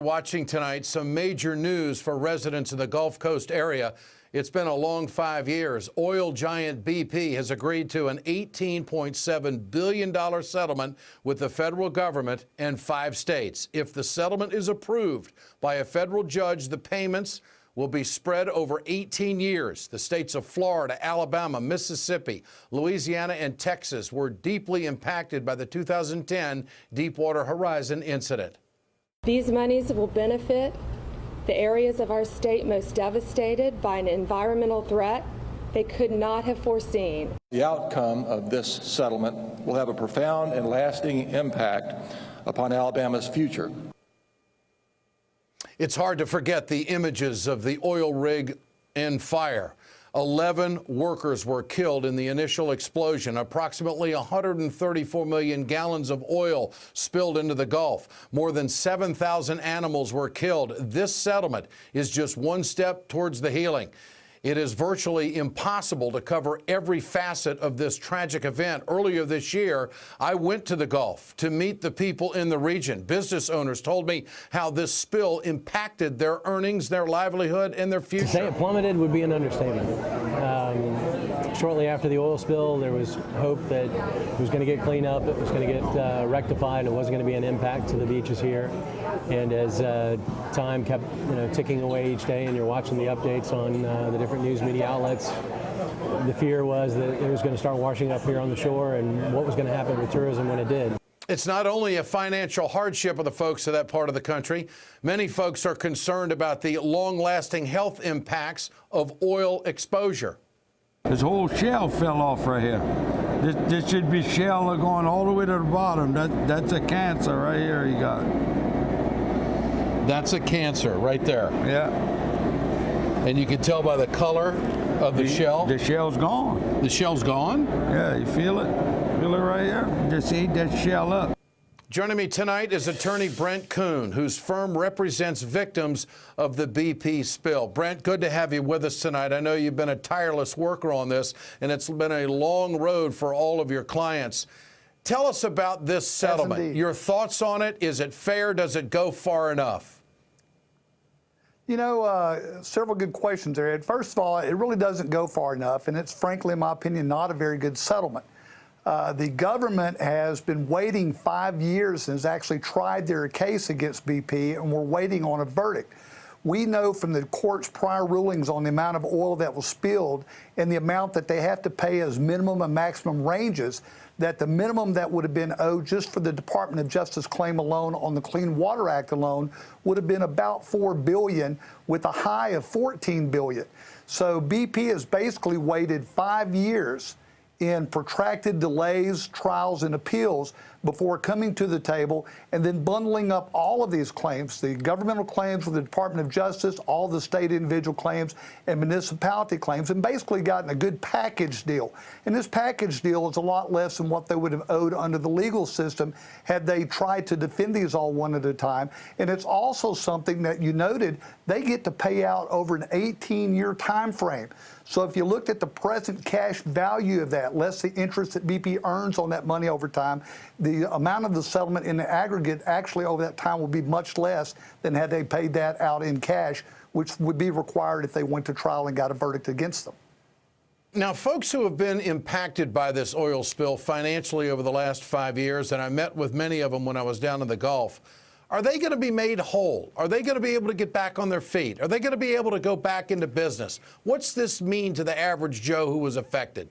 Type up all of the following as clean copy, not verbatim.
watching tonight some major news for residents in the Gulf Coast area. It's been a long 5 years. Oil giant BP has agreed to an $18.7 billion settlement with the federal government and 5 states. If the settlement is approved by a federal judge, the payments will be spread over 18 years. The states of Florida, Alabama, Mississippi, Louisiana, and Texas were deeply impacted by the 2010 Deepwater Horizon incident. These monies will benefit the areas of our state most devastated by an environmental threat they could not have foreseen. The outcome of this settlement will have a profound and lasting impact upon Alabama's future. It's hard to forget the images of the oil rig in fire. 11 workers were killed in the initial explosion. Approximately 134 million gallons of oil spilled into the Gulf. More than 7,000 animals were killed. This settlement is just one step towards the healing. It is virtually impossible to cover every facet of this tragic event. Earlier this year, I went to the Gulf to meet the people in the region. Business owners told me how this spill impacted their earnings, their livelihood, and their future. To say it plummeted would be an understatement. Shortly after the oil spill, there was hope that it was going to get cleaned up, it was going to get rectified, it wasn't going to be an impact to the beaches here. And as time kept ticking away each day, and you're watching the updates on the different news media outlets, the fear was that it was going to start washing up here on the shore, and what was going to happen with tourism when it did. It's not only a financial hardship of the folks of that part of the country. Many folks are concerned about the long-lasting health impacts of oil exposure. This whole shell fell off right here. This should be shell going all the way to the bottom. That's a cancer right here you got. That's a cancer right there. Yeah. And you can tell by the color of the shell. The shell's gone. The shell's gone? Yeah, you feel it? Feel it right here? Just eat that shell up. Joining me tonight is attorney Brent Coon, whose firm represents victims of the BP spill. Brent, good to have you with us tonight. I know you've been a tireless worker on this, and it's been a long road for all of your clients. Tell us about this settlement. Your thoughts on it. Is it fair? Does it go far enough? You know, several good questions there, Ed. First of all, it really doesn't go far enough, and it's frankly, in my opinion, not a very good settlement. The government has been waiting 5 years and has actually tried their case against BP, and we're waiting on a verdict. We know from the court's prior rulings on the amount of oil that was spilled and the amount that they have to pay as minimum and maximum ranges, that the minimum that would have been owed just for the Department of Justice claim alone on the Clean Water Act alone would have been about $4 billion, with a high of $14 billion. So BP has basically waited 5 years in protracted delays, trials, and appeals before coming to the table and then bundling up all of these claims, the governmental claims with the Department of Justice, all the state individual claims, and municipality claims, and basically gotten a good package deal. And this package deal is a lot less than what they would have owed under the legal system had they tried to defend these all one at a time. And it's also something that you noted, they get to pay out over an 18-year time frame. So if you looked at the present cash value of that, less the interest that BP earns on that money over time, the amount of the settlement in the aggregate actually over that time will be much less than had they paid that out in cash, which would be required if they went to trial and got a verdict against them. Now, folks who have been impacted by this oil spill financially over the last 5 years, and I met with many of them when I was down in the Gulf, are they going to be made whole? Are they going to be able to get back on their feet? Are they going to be able to go back into business? What's this mean to the average Joe who was affected?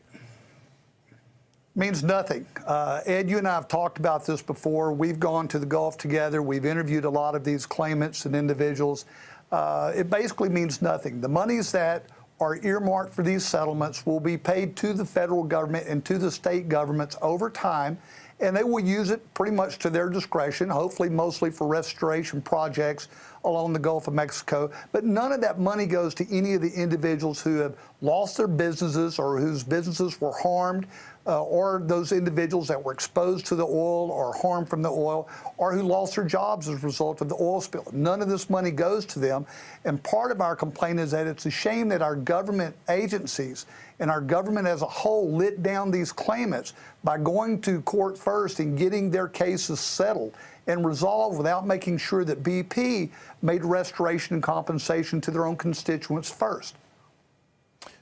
Means nothing. Ed, you and I have talked about this before. We've gone to the Gulf together. We've interviewed a lot of these claimants and individuals. It basically means nothing. The monies that are earmarked for these settlements will be paid to the federal government and to the state governments over time, and they will use it pretty much to their discretion, hopefully mostly for restoration projects along the Gulf of Mexico. But none of that money goes to any of the individuals who have lost their businesses or whose businesses were harmed or those individuals that were exposed to the oil or harmed from the oil, or who lost their jobs as a result of the oil spill. None of this money goes to them. And part of our complaint is that it's a shame that our government agencies and our government as a whole lit down these claimants by going to court first and getting their cases settled and resolved without making sure that BP made restoration and compensation to their own constituents first.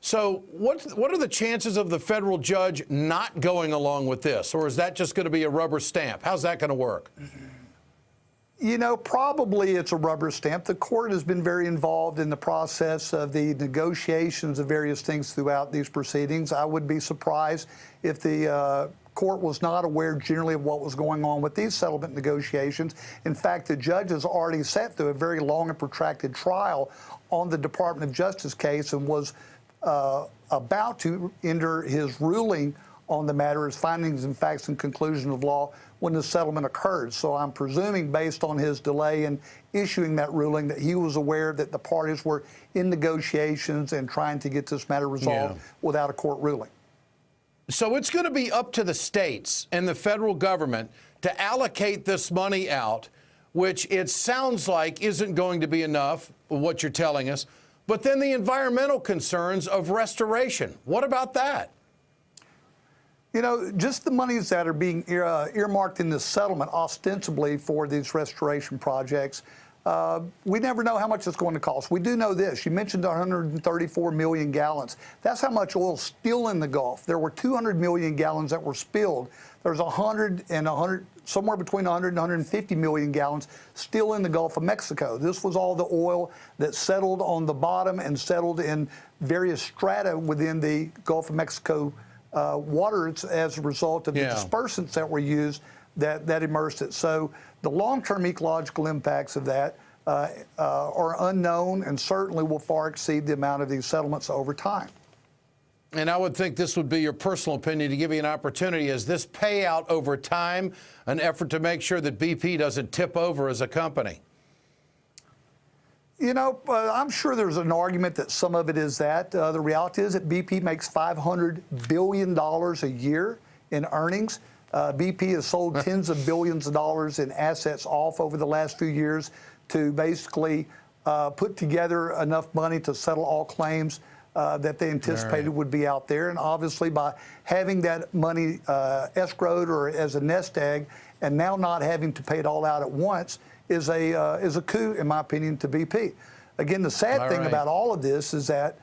So what are the chances of the federal judge not going along with this? Or is that just going to be a rubber stamp? How's that going to work? You know, probably it's a rubber stamp. The court has been very involved in the process of the negotiations of various things throughout these proceedings. I would be surprised if the court was not aware generally of what was going on with these settlement negotiations. In fact, the judge has already sat through a very long and protracted trial on the Department of Justice case and was about to enter his ruling on the matter as findings and facts and conclusion of law when the settlement occurred. So I'm presuming, based on his delay in issuing that ruling, that he was aware that the parties were in negotiations and trying to get this matter resolved without a court ruling. So it's going to be up to the states and the federal government to allocate this money out, which it sounds like isn't going to be enough, what you're telling us. But then the environmental concerns of restoration. What about that? You know, just the monies that are being earmarked in this settlement ostensibly for these restoration projects, we never know how much it's going to cost. We do know this. You mentioned 134 million gallons. That's how much oil is still in the Gulf. There were 200 million gallons that were spilled. There's somewhere between 100 and 150 million gallons still in the Gulf of Mexico. This was all the oil that settled on the bottom and settled in various strata within the Gulf of Mexico waters as a result of the dispersants that were used that immersed it. So the long-term ecological impacts of that are unknown and certainly will far exceed the amount of these settlements over time. And I would think this would be your personal opinion to give you an opportunity. Is this payout over time an effort to make sure that BP doesn't tip over as a company? You know, I'm sure there's an argument that some of it is that. The reality is that BP makes $500 billion a year in earnings. BP has sold tens of billions of dollars in assets off over the last few years to basically put together enough money to settle all claims that they anticipated would be out there. And obviously by having that money escrowed or as a nest egg and now not having to pay it all out at once is a coup, in my opinion, to BP. Again, the sad thing about all of this is that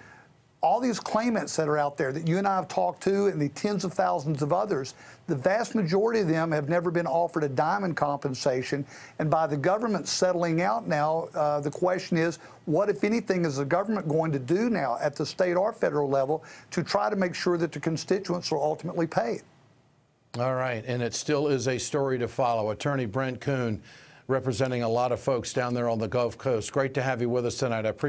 all these claimants that are out there that you and I have talked to and the tens of thousands of others, the vast majority of them have never been offered a dime in compensation. And by the government settling out now, the question is, what, if anything, is the government going to do now at the state or federal level to try to make sure that the constituents are ultimately paid? All right. And it still is a story to follow. Attorney Brent Coon, representing a lot of folks down there on the Gulf Coast. Great to have you with us tonight. I appreciate